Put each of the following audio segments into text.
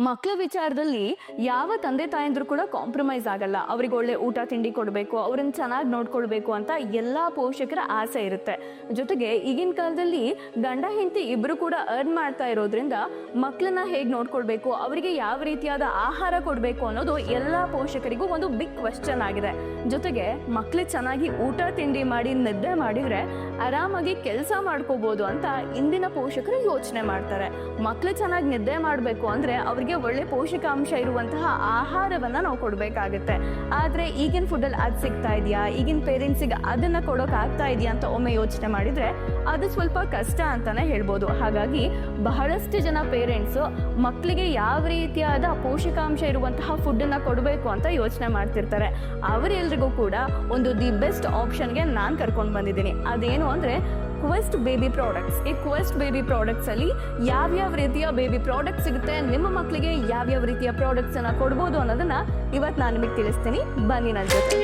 ಮಕ್ಕಳ ವಿಚಾರದಲ್ಲಿ ಯಾವ ತಂದೆ ತಾಯಂದ್ರು ಕೂಡ ಕಾಂಪ್ರಮೈಸ್ ಆಗಲ್ಲ. ಅವ್ರಿಗೆ ಒಳ್ಳೆ ಊಟ ತಿಂಡಿ ಕೊಡಬೇಕು, ಅವ್ರನ್ನ ಚೆನ್ನಾಗಿ ನೋಡ್ಕೊಳ್ಬೇಕು ಅಂತ ಎಲ್ಲ ಪೋಷಕರ ಆಸೆ ಇರುತ್ತೆ. ಜೊತೆಗೆ ಈಗಿನ ಕಾಲದಲ್ಲಿ ಗಂಡ ಹೆಂಡತಿ ಇಬ್ರು ಕೂಡ ಅರ್ನ್ ಮಾಡ್ತಾ ಇರೋದ್ರಿಂದ ಮಕ್ಕಳನ್ನ ಹೇಗೆ ನೋಡ್ಕೊಳ್ಬೇಕು, ಅವರಿಗೆ ಯಾವ ರೀತಿಯಾದ ಆಹಾರ ಕೊಡಬೇಕು ಅನ್ನೋದು ಎಲ್ಲ ಪೋಷಕರಿಗೂ ಒಂದು ಬಿಗ್ ಕ್ವೆಶ್ಚನ್ ಆಗಿದೆ. ಜೊತೆಗೆ ಮಕ್ಕಳಿಗೆ ಚೆನ್ನಾಗಿ ಊಟ ತಿಂಡಿ ಮಾಡಿ ನಿದ್ದೆ ಮಾಡಿದ್ರೆ ಆರಾಮಾಗಿ ಕೆಲಸ ಮಾಡ್ಕೋಬಹುದು ಅಂತ ಇಂದಿನ ಪೋಷಕರು ಯೋಚನೆ ಮಾಡ್ತಾರೆ. ಮಕ್ಕಳು ಚೆನ್ನಾಗಿ ನಿದ್ದೆ ಮಾಡಬೇಕು ಅಂದ್ರೆ ಅವ್ರಿಗೆ ಒಳ್ಳೆ ಪೋಷಕಾಂಶ ಇರುವಂತಹ ಆಹಾರವನ್ನ ನಾವು ಕೊಡಬೇಕಾಗುತ್ತೆ. ಆದ್ರೆ ಈಗಿನ ಫುಡ್ಡಲ್ಲಿ ಅದು ಸಿಗ್ತಾ ಇದೆಯಾ, ಈಗಿನ ಪೇರೆಂಟ್ಸಿಗೆ ಅದನ್ನ ಕೊಡೋಕೆ ಆಗ್ತಾ ಇದೆಯಾ ಅಂತ ಒಮ್ಮೆ ಯೋಚನೆ ಮಾಡಿದ್ರೆ ಅದು ಸ್ವಲ್ಪ ಕಷ್ಟ ಅಂತಾನೆ ಹೇಳ್ಬೋದು. ಹಾಗಾಗಿ ಬಹಳಷ್ಟು ಜನ ಪೇರೆಂಟ್ಸ್ ಮಕ್ಕಳಿಗೆ ಯಾವ ರೀತಿಯಾದ ಪೋಷಕಾಂಶ ಇರುವಂತಹ ಫುಡ್ಡನ್ನ ಕೊಡಬೇಕು ಅಂತ ಯೋಚನೆ ಮಾಡ್ತಿರ್ತಾರೆ. ಅವರೆಲ್ರಿಗೂ ಕೂಡ ಒಂದು ದಿ ಬೆಸ್ಟ್ ಆಪ್ಷನ್ಗೆ ನಾನು ಕರ್ಕೊಂಡು ಬಂದಿದ್ದೀನಿ. ಅದೇನು ಅಂದ್ರೆ ಕ್ವೆಸ್ಟ್ ಬೇಬಿ ಪ್ರಾಡಕ್ಟ್ಸ್. ಈ ಕ್ವೆಸ್ಟ್ ಬೇಬಿ ಪ್ರಾಡಕ್ಟ್ಸ್ ಅಲ್ಲಿ ಯಾವ್ಯಾವ ರೀತಿಯ ಬೇಬಿ ಪ್ರಾಡಕ್ಟ್ ಸಿಗುತ್ತೆ, ನಿಮ್ಮ ಮಕ್ಕಳಿಗೆ ಯಾವ್ಯಾವ ರೀತಿಯ ಪ್ರಾಡಕ್ಟ್ಸ್ ಅನ್ನ ಕೊಡ್ಬೋದು ಅನ್ನೋದನ್ನ ಇವತ್ತು ನಾನು ನಿಮಗೆ ತಿಳಿಸ್ತೀನಿ. ಬನ್ನಿ ನನ್ನ ಜೊತೆ.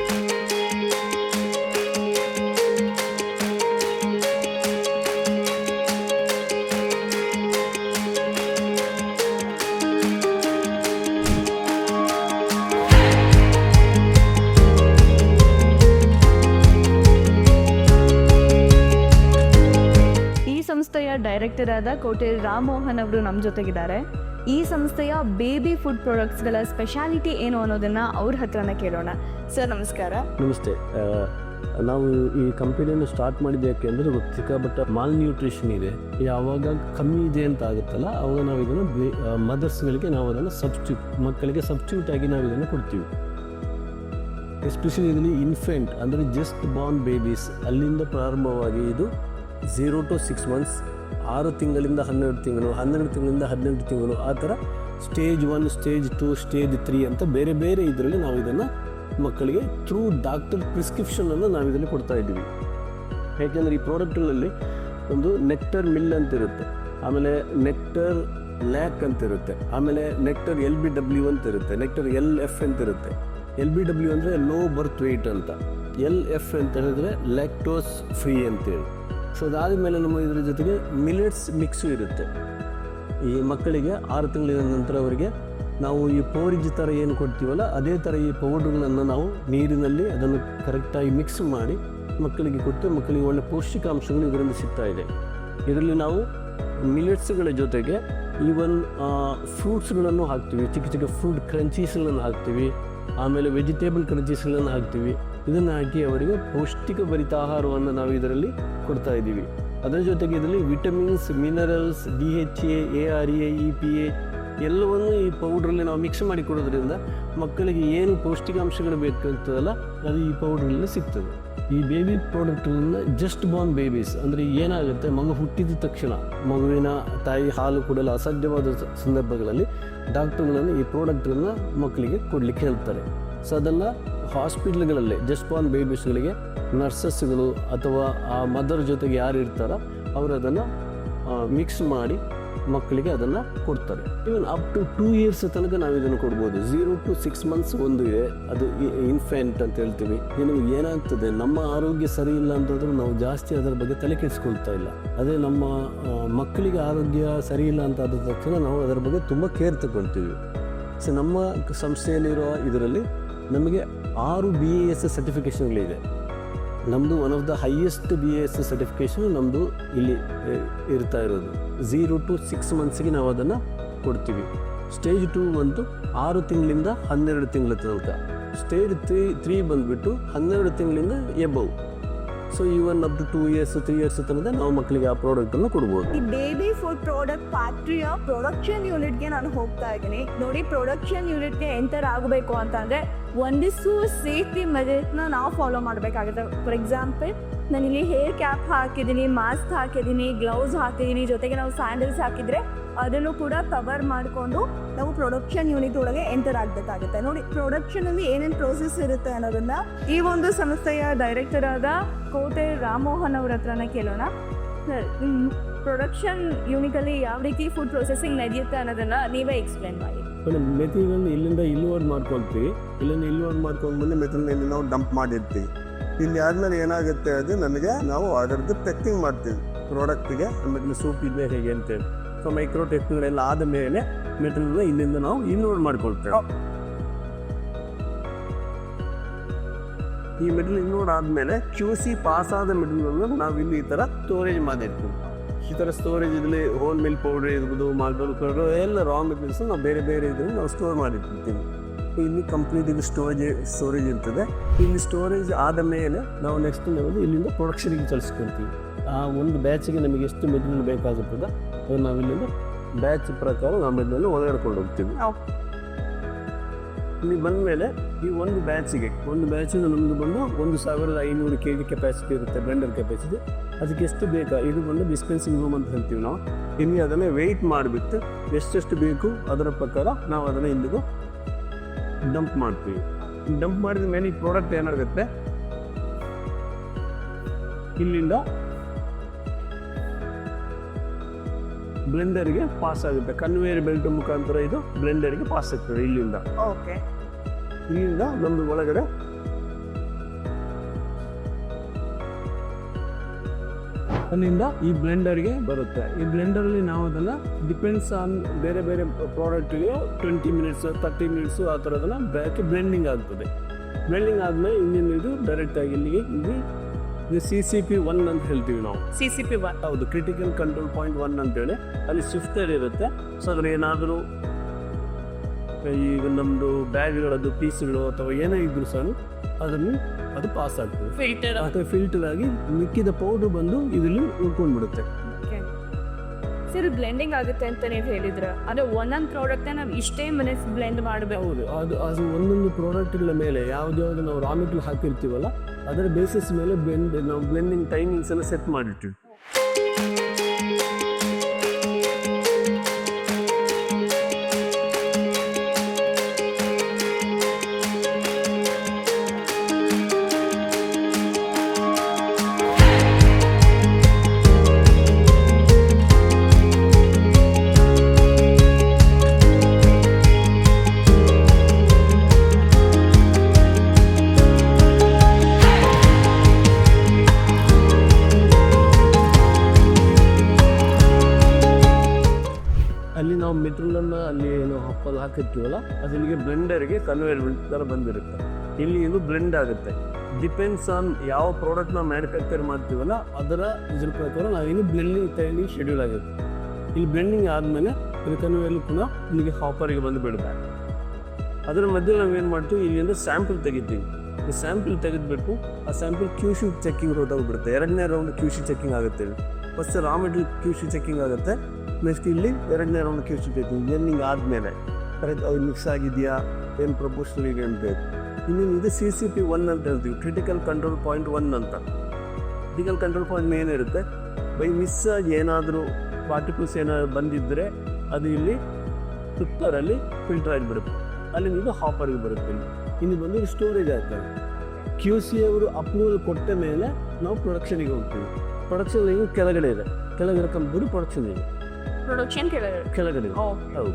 ಸಂಸ್ಥೆಯ ಡೈರೆಕ್ಟರ್ ಆದ ಕೋಟೆ ರಾಮಮೋಹನ್ ಅವರು ನಮ್ಮ ಜೊತೆಗಿದ್ದಾರೆ. ಈ ಸಂಸ್ಥೆಯ ಬೇಬಿ ಫುಡ್ ಪ್ರಾಡಕ್ಟ್ಸ್ಗಳ ಸ್ಪೆಷಾಲಿಟಿ ಏನು ಅನ್ನೋದನ್ನ ಅವ್ರ ಹತ್ರನೇ ಕೇಳೋಣ. ಸರ್ ನಮಸ್ಕಾರ. ನಮಸ್ತೆ. ನಾವು ಈ ಕಂಪನಿಯನ್ನು ಸ್ಟಾರ್ಟ್ ಮಾಡಿದ್ದು ಯಾಕೆ ಅಂದರೆ ಸಿಕ್ಕಾಪಟ್ಟ ಮಾಲ್ ನ್ಯೂಟ್ರಿಷನ್ ಇದೆ, ಯಾವಾಗ ಕಮ್ಮಿ ಇದೆ ಅಂತ ಆಗುತ್ತಲ್ಲ ಅವಾಗ ನಾವು ಇದನ್ನು ಮದರ್ಸ್ಗಳಿಗೆ ನಾವು ಅದನ್ನು ಮಕ್ಕಳಿಗೆ ಸಬ್ಸ್ಟಿಟ್ಯೂಟ್ ಆಗಿ ನಾವು ಇದನ್ನು ಕೊಡ್ತೀವಿ. ಎಸ್ಪೆಷಲಿ ಇದರಲ್ಲಿ ಇನ್ಫೆಂಟ್ ಅಂದರೆ ಜಸ್ಟ್ ಬಾರ್ನ್ ಬೇಬೀಸ್ ಅಲ್ಲಿಂದ ಪ್ರಾರಂಭವಾಗಿ ಇದು 0 to 6 months, 6 ತಿಂಗಳಿಂದ 12 ತಿಂಗಳು, 12 ತಿಂಗಳಿಂದ 18 ತಿಂಗಳು, ಆ ಥರ ಸ್ಟೇಜ್ 1, ಸ್ಟೇಜ್ 2, ಸ್ಟೇಜ್ 3 ಅಂತ ಬೇರೆ ಬೇರೆ ಇದರಲ್ಲಿ ನಾವು ಇದನ್ನು ಮಕ್ಕಳಿಗೆ ಥ್ರೂ ಡಾಕ್ಟರ್ ಪ್ರಿಸ್ಕ್ರಿಪ್ಷನನ್ನು ನಾವು ಇದನ್ನು ಕೊಡ್ತಾ ಇದ್ದೀವಿ. ಯಾಕೆಂದರೆ ಈ ಪ್ರಾಡಕ್ಟ್ಗಳಲ್ಲಿ ಒಂದು ನೆಕ್ಟರ್ ಮಿಲ್ ಅಂತ ಇರುತ್ತೆ, ಆಮೇಲೆ ನೆಕ್ಟರ್ ಲ್ಯಾಕ್ ಅಂತ ಇರುತ್ತೆ, ಆಮೇಲೆ ನೆಕ್ಟರ್ LBW ಅಂತ ಇರುತ್ತೆ, ನೆಕ್ಟರ್ LF ಅಂತ ಇರುತ್ತೆ. LBW ಅಂದರೆ ಲೋ ಬರ್ತ್ ವೆಯ್ಟ್ ಅಂತ, LF ಅಂತ ಹೇಳಿದ್ರೆ ಲ್ಯಾಕ್ಟೋಸ್ ಫ್ರೀ ಅಂತೇಳಿ. ಸೊ ಅದಾದಮೇಲೆ ನಮ್ಮ ಇದರ ಜೊತೆಗೆ ಮಿಲೆಟ್ಸ್ ಮಿಕ್ಸು ಇರುತ್ತೆ. ಈ ಮಕ್ಕಳಿಗೆ 6 ತಿಂಗಳ ನಂತರ ಅವರಿಗೆ ನಾವು ಈ ಪೋರಿಜ್ ಥರ ಏನು ಕೊಡ್ತೀವಲ್ಲ ಅದೇ ಥರ ಈ ಪೌಡ್ರ್ಗಳನ್ನು ನಾವು ನೀರಿನಲ್ಲಿ ಅದನ್ನು ಕರೆಕ್ಟಾಗಿ ಮಿಕ್ಸ್ ಮಾಡಿ ಮಕ್ಕಳಿಗೆ ಕೊಟ್ಟು ಮಕ್ಕಳಿಗೆ ಒಳ್ಳೆ ಪೌಷ್ಟಿಕಾಂಶಗಳು ಇದರಲ್ಲಿ ಸಿಗ್ತಾ ಇದೆ. ಇದರಲ್ಲಿ ನಾವು ಮಿಲೆಟ್ಸ್ಗಳ ಜೊತೆಗೆ ಈವನ್ ಫ್ರೂಟ್ಸ್ಗಳನ್ನು ಹಾಕ್ತೀವಿ, ಚಿಕ್ಕ ಚಿಕ್ಕ ಫ್ರೂಟ್ ಕ್ರಂಚೀಸ್ಗಳನ್ನು ಹಾಕ್ತೀವಿ, ಆಮೇಲೆ ವೆಜಿಟೇಬಲ್ ಕ್ರಂಚೀಸ್ಗಳನ್ನು ಹಾಕ್ತೀವಿ. ಇದನ್ನು ಹಾಕಿ ಅವರಿಗೆ ಪೌಷ್ಟಿಕ ಭರಿತ ಆಹಾರವನ್ನು ನಾವು ಇದರಲ್ಲಿ ಕೊಡ್ತಾ ಇದ್ದೀವಿ. ಅದರ ಜೊತೆಗೆ ಇದರಲ್ಲಿ vitamins, minerals, DHA, ARA, EPA ಎಲ್ಲವನ್ನು ಈ ಪೌಡ್ರಲ್ಲಿ ನಾವು ಮಿಕ್ಸ್ ಮಾಡಿ ಕೊಡೋದ್ರಿಂದ ಮಕ್ಕಳಿಗೆ ಏನು ಪೌಷ್ಟಿಕಾಂಶಗಳು ಬೇಕಂತದಲ್ಲ ಅದು ಈ ಪೌಡ್ರಲ್ಲಿ ಸಿಗ್ತದೆ. ಈ ಬೇಬಿ ಪ್ರಾಡಕ್ಟ್ಗಳನ್ನು ಜಸ್ಟ್ ಬಾರ್ನ್ ಬೇಬೀಸ್ ಅಂದರೆ ಏನಾಗುತ್ತೆ, ಮಗು ಹುಟ್ಟಿದ ತಕ್ಷಣ ಮಗುವಿನ ತಾಯಿ ಹಾಲು ಕೊಡಲು ಅಸಾಧ್ಯವಾದ ಸಂದರ್ಭಗಳಲ್ಲಿ ಡಾಕ್ಟರ್ಗಳನ್ನು ಈ ಪ್ರಾಡಕ್ಟನ್ನು ಮಕ್ಕಳಿಗೆ ಕೊಡಲಿಕ್ಕೆ ಹೇಳ್ತಾರೆ. ಸೊ ಅದನ್ನು ಹಾಸ್ಪಿಟ್ಲ್ಗಳಲ್ಲೇ ಜಸ್ಟ್ ಬಾರ್ನ್ ಬೇಬೀಸ್ಗಳಿಗೆ ನರ್ಸಸ್ಗಳು ಅಥವಾ ಆ ಮದರ್ ಜೊತೆಗೆ ಯಾರು ಇರ್ತಾರೋ ಅವರು ಅದನ್ನು ಮಿಕ್ಸ್ ಮಾಡಿ ಮಕ್ಕಳಿಗೆ ಅದನ್ನು ಕೊಡ್ತಾರೆ. ಈವನ್ ಅಪ್ ಟು 2 years ತನಕ ನಾವು ಇದನ್ನು ಕೊಡ್ಬೋದು. 0 to 6 months ಒಂದು ಇದೆ, ಅದು ಇನ್ಫೆಂಟ್ ಅಂತ ಹೇಳ್ತೀವಿ. ನಿಮಗೆ ಏನಾಗ್ತದೆ, ನಮ್ಮ ಆರೋಗ್ಯ ಸರಿ ಇಲ್ಲ ಅಂತಂದ್ರೆ ನಾವು ಜಾಸ್ತಿ ಅದರ ಬಗ್ಗೆ ತಲೆ ಕೆಡಿಸ್ಕೊಳ್ತಾ ಇಲ್ಲ. ಅದೇ ನಮ್ಮ ಮಕ್ಕಳಿಗೆ ಆರೋಗ್ಯ ಸರಿ ಇಲ್ಲ ಅಂತ ಆದ ತಕ್ಷಣ ನಾವು ಅದರ ಬಗ್ಗೆ ತುಂಬ ಕೇರ್ ತಗೊಳ್ತೀವಿ. ಸೊ ನಮ್ಮ ಸಂಸ್ಥೆಯಲ್ಲಿರೋ ಇದರಲ್ಲಿ ನಮಗೆ 6 BAS ಸರ್ಟಿಫಿಕೇಷನ್ಗಳಿದೆ. ನಮ್ಮದು one of the highest BAS certification ನಮ್ಮದು ಇಲ್ಲಿ ಇರ್ತಾ ಇರೋದು. 0 to 6 monthsಗೆ ನಾವು ಅದನ್ನು ಕೊಡ್ತೀವಿ. ಸ್ಟೇಜ್ 2 ಬಂದು 6 ತಿಂಗಳಿಂದ 12 ತಿಂಗಳ ತನಕ. ಸ್ಟೇಜ್ 3 ಬಂದುಬಿಟ್ಟು 12 ತಿಂಗಳಿಂದ above. So even up to 2 years 3 years ತನಕ ನಾವು ಮಕ್ಕಳಿಗೆ ಆ ಪ್ರಾಡಕ್ಟನ್ನು ಕೊಡ್ಬೋದು. ಈ ಬೇಬಿ ಫುಡ್ ಪ್ರಾಡಕ್ಟ್ ಫ್ಯಾಕ್ಟ್ರಿಯ ಪ್ರೊಡಕ್ಷನ್ ಯೂನಿಟ್ಗೆ ನಾನು ಹೋಗ್ತಾ ಇದ್ದೀನಿ. ನೋಡಿ, ಪ್ರೊಡಕ್ಷನ್ ಯೂನಿಟ್ಗೆ ಎಂಟರ್ ಆಗಬೇಕು ಅಂತಂದರೆ ಒಂದಿಷ್ಟು ಸೇಫ್ಟಿ ಮೆಜರ್ಸ್ನ ನಾವು ಫಾಲೋ ಮಾಡಬೇಕಾಗುತ್ತೆ. ಫಾರ್ ಎಕ್ಸಾಂಪಲ್, ನಾನಿಲ್ಲಿ ಹೇರ್ ಕ್ಯಾಪ್ ಹಾಕಿದ್ದೀನಿ, ಮಾಸ್ಕ್ ಹಾಕಿದ್ದೀನಿ, ಗ್ಲೌಸ್ ಹಾಕಿದ್ದೀನಿ, ಜೊತೆಗೆ ನಾವು ಸ್ಯಾಂಡಲ್ಸ್ ಹಾಕಿದರೆ ಅದನ್ನು ಕೂಡ ಕವರ್ ಮಾಡಿಕೊಂಡು ನಾವು ಪ್ರೊಡಕ್ಷನ್ ಯೂನಿಟ್ ಒಳಗೆ ಎಂಟರ್ ಆಗಬೇಕಾಗುತ್ತೆ. ನೋಡಿ, ಪ್ರೊಡಕ್ಷನಲ್ಲಿ ಏನೇನು ಪ್ರೋಸೆಸ್ ಇರುತ್ತೆ ಅನ್ನೋದನ್ನ ಈ ಒಂದು ಸಂಸ್ಥೆಯ ಡೈರೆಕ್ಟರ್ ಆದ ಕೋಟೆ ರಾಮಮೋಹನ್ ಅವ್ರ ಹತ್ರನೇ ಕೇಳೋಣ. ಸರ್, ಪ್ರೊಡಕ್ಷನ್ ಯೂನಿಟಲ್ಲಿ ಯಾವ ರೀತಿ ಫುಡ್ ಪ್ರೊಸೆಸಿಂಗ್ ನಡೆಯುತ್ತೆ ಅನ್ನೋದನ್ನ ನೀವೇ ಎಕ್ಸ್ಪ್ಲೇನ್ ಮಾಡಿ. ಮೇಡಮ್, ಮೆಥಿಲನ್ನು ಇಲ್ಲಿಂದ ಇಲ್ಲಿವರೆಗೆ ಮಾಡ್ಕೊಳ್ತೀವಿ. ಇಲ್ಲಿವರೆಗೆ ಮಾಡ್ಕೊಂಡು ಬಂದು ಮೆಥಿಲನ್ನು ನಾವು ಡಂಪ್ ಮಾಡಿರ್ತೀವಿ. ಇಲ್ಲಿ ಆದಮೇಲೆ ಏನಾಗುತ್ತೆ ಅದು ನಾವು ಅದರದ್ದು ಪ್ಯಾಕಿಂಗ್ ಮಾಡ್ತೀವಿ ಪ್ರಾಡಕ್ಟಿಗೆ. ಆಮೇಲೆ ಸೂಪ್ ಇದೆ ಹೇಗೆ ಅಂತೇಳಿ ಸೊ ಮೈಕ್ರೋ ಟೆಸ್ಟ್ಗಳೆಲ್ಲ ಆದ ಮೇಲೆ ಮೆಟೀರಿಯಲ್ನ ಇಲ್ಲಿಂದ ನಾವು ಇನ್ವರ್ಟ್ ಮಾಡ್ಕೊಳ್ತೇವೆ. ಈ ಮೆಟೀರಿಯಲ್ ಇನ್ವರ್ಟ್ ಆದಮೇಲೆ QC ಪಾಸ್ ಆದ ಮೆಟೀರಿಯಲ್ನ ನಾವು ಇಲ್ಲಿ ಈ ಥರ ಸ್ಟೋರೇಜ್ ಮಾಡಿರ್ತೀವಿ. ಈ ಥರ ಸ್ಟೋರೇಜ್ ಇದರಲ್ಲಿ ಹೋಲ್ ಮಿಲ್ಕ್ ಪೌಡರ್ ಇರ್ಬೋದು, ಮಾರ್ಬಲ್ ಪೌಡರ್ ಎಲ್ಲ ರಾ ಮೆಟೀರಿಯಲ್ಸ್ ನಾವು ಬೇರೆ ಬೇರೆ ಇದನ್ನು ನಾವು ಸ್ಟೋರ್ ಮಾಡಿರ್ತೀವಿ. ಇಲ್ಲಿ ಕಂಪ್ಲೀಟ್ ಇದು ಸ್ಟೋರೇಜ್ ಇರ್ತದೆ. ಇಲ್ಲಿ ಸ್ಟೋರೇಜ್ ಆದ ಮೇಲೆ ನಾವು ನೆಕ್ಸ್ಟ್ ಲೆವೆಲ್ ಇಲ್ಲಿಂದ ಪ್ರೊಡಕ್ಷನ್ಗೆ ಚಲಿಸ್ಕೊಳ್ತೀವಿ. ಆ ಒಂದು ಬ್ಯಾಚಿಗೆ ನಮಗೆ ಎಷ್ಟು ಮೆಟೀರಿಯಲ್ ಬೇಕಾಗುತ್ತದೆ ಅದು ನಾವು ಇಲ್ಲಿಂದ ಬ್ಯಾಚ್ ಪ್ರಕಾರ ನಾವು ಮೆಟೀರಿಯಲ್ ಒಳಗಡೆ ಕೊಂಡು ಹೋಗ್ತೀವಿ. ಇಲ್ಲಿ ಬಂದ ಮೇಲೆ ಈ ಒಂದು ಬ್ಯಾಚಿಗೆ ನಮ್ಮದು ಬಂದು 1500 kg ಕೆಪಾಸಿಟಿ ಇರುತ್ತೆ, ಬ್ಲೆಂಡರ್ ಕೆಪಾಸಿಟಿ. ಅದಕ್ಕೆ ಎಷ್ಟು ಬೇಕಾ ಇದು ಬಂದು ಡಿಸ್ಪೆನ್ಸಿಂಗ್ ರೂಮ್ ಅಂತ ಹೇಳ್ತೀವಿ ನಾವು. ಇಲ್ಲಿ ಅದನ್ನೇ ವೆಯ್ಟ್ ಮಾಡಿಬಿಟ್ಟು ಎಷ್ಟೆಷ್ಟು ಬೇಕು ಅದರ ಪ್ರಕಾರ ನಾವು ಅದನ್ನು ಇಲ್ಲಿಗೂ ಡಂಪ್ ಮಾಡ್ತೀವಿ. ಡಂಪ್ ಮಾಡಿದ ಮೇಲೆ ಈ ಪ್ರಾಡಕ್ಟ್ ಏನಾಗುತ್ತೆ, ಇಲ್ಲಿಂದ ಬ್ಲೆಂಡರ್ಗೆ ಪಾಸ್ ಆಗುತ್ತೆ. ಕನ್ವೇಯರ್ ಬೆಲ್ಟ್ ಮುಖಾಂತರ ಇದು ಬ್ಲೆಂಡರ್ಗೆ ಪಾಸ್ ಆಗ್ತದೆ. ಇಲ್ಲಿಂದ ನಮ್ದು ಒಳಗಡೆ ಅಲ್ಲಿಂದ ಈ ಬ್ಲೆಂಡರ್ಗೆ ಬರುತ್ತೆ. ಈ ಬ್ಲೆಂಡರಲ್ಲಿ ನಾವು ಅದನ್ನು ಡಿಪೆಂಡ್ಸ್ ಆನ್ ಬೇರೆ ಬೇರೆ ಪ್ರಾಡಕ್ಟ್ಗೆ 20 ಮಿನಿಟ್ಸ್ 30 ಮಿನಿಟ್ಸು ಆ ಥರದನ್ನ ಬ್ಲೆಂಡಿಂಗ್ ಆಗ್ತದೆ. ಬ್ಲೆಂಡಿಂಗ್ ಆದಮೇಲೆ ಇನ್ನೇನು ಇದು ಡೈರೆಕ್ಟಾಗಿ ಇಲ್ಲಿಗೆ ಇದು CCP 1 ಅಂತ ಹೇಳ್ತೀವಿ ನಾವು. CCP 1 ಹೌದು, ಕ್ರಿಟಿಕಲ್ ಕಂಟ್ರೋಲ್ ಪಾಯಿಂಟ್ 1 ಅಂತೇಳಿ ಅಲ್ಲಿ ಶಿಫ್ಟರ್ ಇರುತ್ತೆ. ಸೊ ಅದ್ರ ಏನಾದರೂ ಈಗ ನಮ್ಮದು ಬ್ಯಾಗ್ಗಳದ್ದು ಪೀಸ್ಗಳು ಅಥವಾ ಏನೇ ಇದ್ರು ಸಹ ಅದು ಪಾಸ್ ಆಗ್ತದೆ. ಫಿಲ್ಟರ್ ಆಗಿ ಮಿಕ್ಕಿದ ಪೌಡರ್ ಬಂದು ಇದರಲ್ಲಿ ಉಳ್ಕೊಂಡ್ಬಿಡುತ್ತೆ. ಸರ್ ಬ್ಲೆಂಡಿಂಗ್ ಆಗುತ್ತೆ ಅಂತ ನೀವು ಹೇಳಿದ್ರ, ಅದು ಒಂದೊಂದು ಪ್ರಾಡಕ್ಟ್ನ ನಾವು ಇಷ್ಟೇ ಮಿನಿಟ್ಸ್ ಬ್ಲೆಂಡ್ ಮಾಡಬೇಕು. ಹೌದು, ಅದು ಒಂದೊಂದು ಪ್ರಾಡಕ್ಟ್ಗಳ ಮೇಲೆ ಯಾವ್ದು ನಾವು ರಾ ಮೆಟೀರಿಯಲ್ ಹಾಕಿರ್ತೀವಲ್ಲ ಅದರ ಬೇಸಿಸ್ ಮೇಲೆ ನಾವು ಬ್ಲೆಂಡಿಂಗ್ ಟೈಮಿಂಗ್ಸ್ ಎಲ್ಲ ಸೆಟ್ ಮಾಡಿರ್ತೀವಿ. ಅಲ್ಲಿ ನಾವು ಮೆಟೀರಿಯಲನ್ನು ಅಲ್ಲಿ ಏನು ಹಪ್ಪಲ್ಲಿ ಹಾಕಿರ್ತೀವಲ್ಲ ಅದು ಇಲ್ಲಿಗೆ ಬ್ಲೆಂಡರ್ಗೆ ಕನ್ವೇಯರ್ ಬೆಲ್ಟ್ ಥರ ಬಂದಿರುತ್ತೆ. ಇಲ್ಲಿ ಇದು ಬ್ಲೆಂಡ್ ಆಗುತ್ತೆ. ಡಿಪೆಂಡ್ಸ್ ಆನ್ ಯಾವ ಪ್ರಾಡಕ್ಟ್ ನಾವು ಮ್ಯಾನುಫ್ಯಾಕ್ಚರ್ ಮಾಡ್ತೀವಲ್ಲ ಅದರ ಇದ್ರ ಪ್ರಕಾರ ನಾವಿಲ್ಲಿ ಬ್ಲೆಂಡಿಂಗ್ ಟೈಮಿಂಗ್ ಶೆಡ್ಯೂಲ್ ಆಗಿರುತ್ತೆ. ಇಲ್ಲಿ ಬ್ಲೆಂಡಿಂಗ್ ಆದಮೇಲೆ ಇದು ಕನ್ವೇಯರ್ಲಿ ಪುನಃ ಇಲ್ಲಿಗೆ ಹಾಪರಿಗೆ ಬಂದು ಬಿಡಬೇಕು. ಅದರ ಮಧ್ಯೆ ನಾವೇನು ಮಾಡ್ತೀವಿ, ಇಲ್ಲಿಂದ ಸ್ಯಾಂಪಲ್ ತೆಗಿತೀವಿ. ಈ ಸ್ಯಾಂಪಲ್ ತೆಗೆದುಬಿಟ್ಟು ಆ ಸ್ಯಾಂಪಲ್ QC ಚೆಕಿಂಗ್ ಹೊರಟೋಗ್ಬಿಡುತ್ತೆ. 2ನೇ ರೌಂಡ್ QC ಚೆಕಿಂಗ್ ಆಗುತ್ತೆ. First raw material QC checking ಆಗುತ್ತೆ. ನೆಕ್ಸ್ಟ್ ಇಲ್ಲಿ 2ನೇ ರೌಂಡ್ QC ಚೆಕಿಂಗ್ ಬ್ಲೆಂಡಿಂಗ್ ಆದಮೇಲೆ ಕರೆಕ್ಟ್ ಅದು ಮಿಕ್ಸ್ ಆಗಿದೆಯಾ, ಏನು ಪ್ರಪೋರ್ಷನಲ್ ಇದೆ ಅಂತ. ಇನ್ನು ಇದು CCP 1 ಅಂತ ಹೇಳ್ತೀವಿ, ಕ್ರಿಟಿಕಲ್ ಕಂಟ್ರೋಲ್ ಪಾಯಿಂಟ್ 1 ಅಂತ. ಕ್ರಿಟಿಕಲ್ ಕಂಟ್ರೋಲ್ ಪಾಯಿಂಟ್ ಏನಿರುತ್ತೆ, ಬೈ ಮಿಸ್ ಆಗಿ ಏನಾದರೂ ಪಾರ್ಟಿಕಲ್ಸ್ ಏನಾದರೂ ಬಂದಿದ್ದರೆ ಅದು ಇಲ್ಲಿ ಸುತ್ತರಲ್ಲಿ ಫಿಲ್ಟರ್ ಆಗಿಬಿಡುತ್ತೆ. ಅಲ್ಲಿ ಇದು ಹಾಪರ್ಗೆ ಬರುತ್ತೆ. ಇನ್ನು ಬಂದು ಸ್ಟೋರೇಜ್ ಆಗ್ತದೆ. QC ಅವರು ಅಪ್ರೂವಲ್ ಕೊಟ್ಟ ಮೇಲೆ ನಾವು ಪ್ರೊಡಕ್ಷನಿಗೆ ಹೋಗ್ತೀವಿ. ಪ್ರೊಡಕ್ಷನ್ ಕೆಳಗಡೆ ಇದೆ, ಕೆಳಗಡೆ ಕಂಪ್ಯೂಟರ್ ಪ್ರೊಡಕ್ಷನ್ ಇದೆ. ಪ್ರೊಡಕ್ಷನ್ ಕೆಳಗಡೆ ಹೌದು.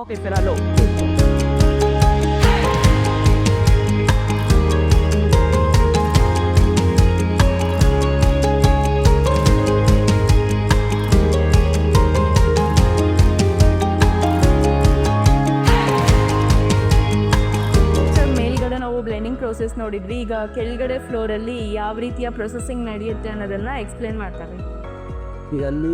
ಓಕೆ ಸರ್, ಅಲ್ಲೋ ಬ್ಲೆಂಡಿಂಗ್ ಪ್ರೋಸೆಸ್ ನೋಡಿದ್ವಿ. ಈಗ ಕೆಳಗಡೆ ಫ್ಲೋರಲ್ಲಿ ಯಾವ ರೀತಿಯ ಪ್ರೊಸೆಸಿಂಗ್ ನಡೆಯುತ್ತೆ ಅನ್ನೋದನ್ನ ಎಕ್ಸ್ಪ್ಲೇನ್ ಮಾಡ್ತಾರೆ. ಈಗ ಅಲ್ಲಿ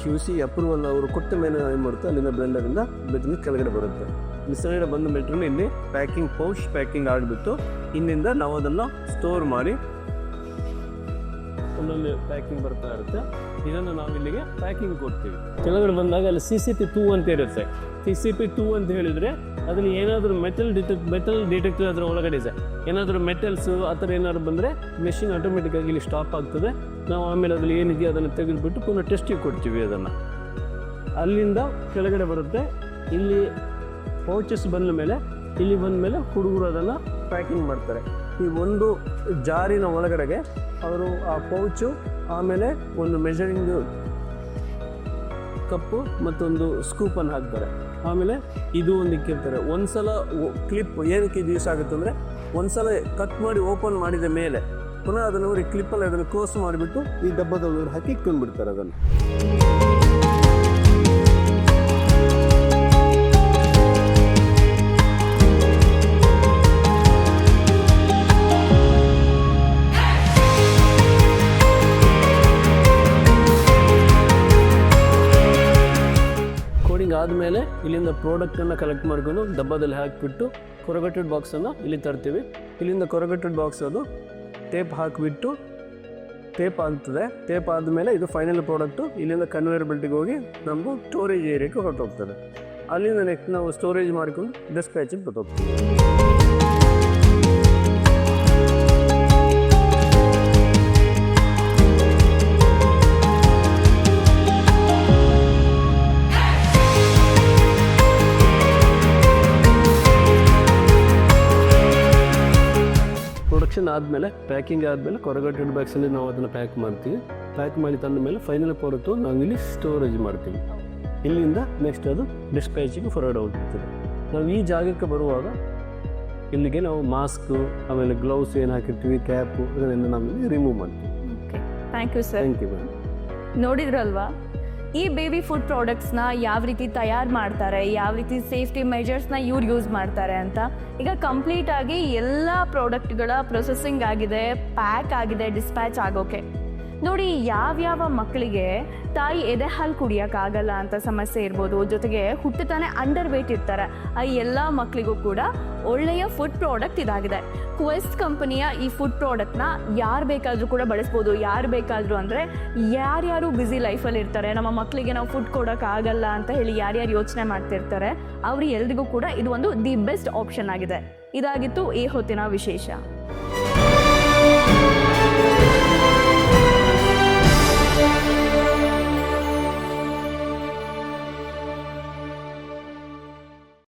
QC ಅಪ್ರೂವಲ್ ಅವರು ಕೊಟ್ಟ ಮೇಲೆ ಏನು ಮಾಡುತ್ತೆ, ಅಲ್ಲಿಂದ ಬ್ಲೆಂಡರಿಂದ ಮೆಟೀರಿಯಲ್ ಕೆಳಗಡೆ ಬರುತ್ತೆ. ಮಿಶ್ರಣ ಬಂದ ಮೆಟೀರಿಯಲ್ ಇಲ್ಲಿ ಪ್ಯಾಕಿಂಗ್ ಪೌಚ್ ಪ್ಯಾಕಿಂಗ್ ಆಗಿಬಿಟ್ಟು ಇನ್ನಿಂದ ನಾವು ಅದನ್ನು ಸ್ಟೋರ್ ಮಾಡಿ ಒಂದೊಂದು ಪ್ಯಾಕಿಂಗ್ ಬರ್ತಾ ಇರುತ್ತೆ. ಇದನ್ನು ನಾವು ಇಲ್ಲಿಗೆ ಪ್ಯಾಕಿಂಗ್ ಕೊಡ್ತೀವಿ. ಕೆಳಗಡೆ ಬಂದಾಗ ಅಲ್ಲಿ CCP 2 ಅಂತ ಇರುತ್ತೆ. CCP 2 ಅಂತ ಹೇಳಿದರೆ ಅದರಲ್ಲಿ ಏನಾದರೂ ಮೆಟಲ್ ಡಿಟೆಕ್ಟರ್ ಅದರ ಒಳಗಡೆ ಇದೆ. ಏನಾದರೂ ಮೆಟಲ್ಸು ಆ ಥರ ಏನಾದ್ರು ಬಂದರೆ ಮೆಷಿನ್ ಆಟೋಮೆಟಿಕ್ಕಾಗಿ ಇಲ್ಲಿ ಸ್ಟಾಪ್ ಆಗ್ತದೆ. ನಾವು ಆಮೇಲೆ ಅದರಲ್ಲಿ ಏನಿದೆಯೋ ಅದನ್ನು ತೆಗೆದುಬಿಟ್ಟು ಪುನಃ ಟೆಸ್ಟಿಗೆ ಕೊಡ್ತೀವಿ. ಅದನ್ನು ಅಲ್ಲಿಂದ ಕೆಳಗಡೆ ಬರುತ್ತೆ. ಇಲ್ಲಿ ಪೌಚಸ್ ಬಂದ ಮೇಲೆ ಇಲ್ಲಿ ಬಂದ ಮೇಲೆ ಹುಡುಗರು ಅದನ್ನು ಪ್ಯಾಕಿಂಗ್ ಮಾಡ್ತಾರೆ. ಈ ಒಂದು ಜಾರಿನ ಒಳಗಡೆಗೆ ಅವರು ಆ ಪೌಚು ಆಮೇಲೆ ಒಂದು ಮೆಷರಿಂಗ್ ಕಪ್ಪು ಮತ್ತೊಂದು ಸ್ಕೂಪನ್ನು ಹಾಕ್ತಾರೆ. ಆಮೇಲೆ ಇದು ಒಂದು ಇಕ್ಕಿರ್ತಾರೆ. ಒಂದು ಸಲ ಕ್ಲಿಪ್ ಏನಕ್ಕೆ ಯೂಸ್ ಆಗುತ್ತೆ ಅಂದರೆ, ಒಂದು ಸಲ ಕಟ್ ಮಾಡಿ ಓಪನ್ ಮಾಡಿದ ಮೇಲೆ ಪುನಃ ಅದನ್ನು ಅವರು ಕ್ಲಿಪ್ಪಲ್ಲಿ ಅದನ್ನು ಕ್ಲೋಸ್ ಮಾಡಿಬಿಟ್ಟು ಈ ಡಬ್ಬದೊಳಗೆ ಹಾಕಿ ಇಟ್ಕೊಂಡ್ಬಿಡ್ತಾರೆ ಅದನ್ನು. ಕೋಡಿಂಗ್ ಆದಮೇಲೆ ಇಲ್ಲಿಂದ ಪ್ರಾಡಕ್ಟನ್ನು ಕಲೆಕ್ಟ್ ಮಾಡ್ಕೊಂಡು ಡಬ್ಬದಲ್ಲಿ ಹಾಕಿಬಿಟ್ಟು ಕೊರಗಟೆಡ್ ಬಾಕ್ಸನ್ನು ಇಲ್ಲಿ ತರ್ತೀವಿ. ಇಲ್ಲಿಂದ ಕೊರಗಟೆಡ್ ಬಾಕ್ಸ್ ಅದು ಟೇಪ್ ಹಾಕಿಬಿಟ್ಟು ಟೇಪ್ ಆಗ್ತದೆ. ಟೇಪ್ ಆದಮೇಲೆ ಇದು ಫೈನಲ್ ಪ್ರಾಡಕ್ಟು ಇಲ್ಲಿಂದ ಕನ್ವೇಯರ್ ಬೆಲ್ಟಿಗೆ ಹೋಗಿ ನಮಗೂ ಸ್ಟೋರೇಜ್ ಏರಿಯಾಕ್ಕೆ ಹೊರಟೋಗ್ತದೆ. ಅಲ್ಲಿಂದ ನೆಕ್ಸ್ಟ್ ನಾವು ಸ್ಟೋರೇಜ್ ಮಾಡಿಕೊಂಡು ಡಿಸ್ಪ್ಯಾಚಿಗೆ ಹೊರಟೋಗ್ತೀವಿ. ಪ್ರೊಡಕ್ಷನ್ ಆದಮೇಲೆ ಪ್ಯಾಕಿಂಗ್ ಆದಮೇಲೆ ಕೊರಗಟೆಡ್ ಬಾಕ್ಸಲ್ಲಿ ನಾವು ಅದನ್ನು ಪ್ಯಾಕ್ ಮಾಡ್ತೀವಿ. ಪ್ಯಾಕ್ ಮಾಡಿ ತಂದ ಮೇಲೆ ಫೈನಲ್ ಪ್ರಾಡಕ್ಟು ನಾವು ಇಲ್ಲಿ ಸ್ಟೋರೇಜ್ ಮಾಡ್ತೀವಿ. ಇಲ್ಲಿಂದ ನೆಕ್ಸ್ಟ್ ಅದು ಡಿಸ್ಪ್ಯಾಚಿಗೆ ಹೊರಗಡೆ ಹೋಗ್ತದೆ. ನಾವು ಈ ಜಾಗಕ್ಕೆ ಬರುವಾಗ ಇಲ್ಲಿಗೆ ನಾವು ಮಾಸ್ಕು ಆಮೇಲೆ ಗ್ಲೌಸ್ ಏನು ಹಾಕಿರ್ತೀವಿ, ಕ್ಯಾಪು ಇದನ್ನೆಲ್ಲ ನಾವು ರಿಮೂವ್ ಮಾಡ್ತೀವಿ. Okay, thank you sir. Thank you ma'am. ನೋಡಿದ್ರಲ್ವಾ ಈ ಬೇಬಿ ಫುಡ್ ಪ್ರಾಡಕ್ಟ್ಸ್ನ ಯಾವ ರೀತಿ ತಯಾರು ಮಾಡ್ತಾರೆ, ಯಾವ ರೀತಿ ಸೇಫ್ಟಿ ಮೆಜರ್ಸ್ನ ಇವ್ರು ಯೂಸ್ ಮಾಡ್ತಾರೆ ಅಂತ. ಈಗ ಕಂಪ್ಲೀಟಾಗಿ ಎಲ್ಲ ಪ್ರಾಡಕ್ಟ್ಗಳ ಪ್ರೊಸೆಸಿಂಗ್ ಆಗಿದೆ, ಪ್ಯಾಕ್ ಆಗಿದೆ, ಡಿಸ್ಪ್ಯಾಚ್ ಆಗೋಕೆ. ನೋಡಿ, ಯಾವ್ಯಾವ ಮಕ್ಕಳಿಗೆ ತಾಯಿ ಎದೆ ಹಾಲು ಕುಡಿಯೋಕ್ಕಾಗಲ್ಲ ಅಂತ ಸಮಸ್ಯೆ ಇರ್ಬೋದು, ಜೊತೆಗೆ ಹುಟ್ಟುತ್ತಾನೆ ಅಂಡರ್ ವೇಟ್ ಇರ್ತಾರೆ, ಆ ಎಲ್ಲ ಮಕ್ಕಳಿಗೂ ಕೂಡ ಒಳ್ಳೆಯ ಫುಡ್ ಪ್ರಾಡಕ್ಟ್ ಇದಾಗಿದೆ. ಕ್ವೆಸ್ಟ್ ಕಂಪನಿಯ ಈ ಫುಡ್ ಪ್ರಾಡಕ್ಟ್ನ ಯಾರು ಬೇಕಾದರೂ ಕೂಡ ಬಳಸ್ಬೋದು. ಯಾರು ಬೇಕಾದರೂ ಅಂದರೆ ಯಾರ್ಯಾರು ಬ್ಯುಸಿ ಲೈಫಲ್ಲಿ ಇರ್ತಾರೆ, ನಮ್ಮ ಮಕ್ಕಳಿಗೆ ನಾವು ಫುಡ್ ಕೊಡೋಕ್ಕಾಗಲ್ಲ ಅಂತ ಹೇಳಿ ಯಾರ್ಯಾರು ಯೋಚನೆ ಮಾಡ್ತಿರ್ತಾರೆ, ಅವ್ರು ಎಲ್ರಿಗೂ ಕೂಡ ಇದು ಒಂದು ದಿ ಬೆಸ್ಟ್ ಆಪ್ಷನ್ ಆಗಿದೆ. ಇದಾಗಿತ್ತು ಈ ಹೊತ್ತಿನ ವಿಶೇಷ.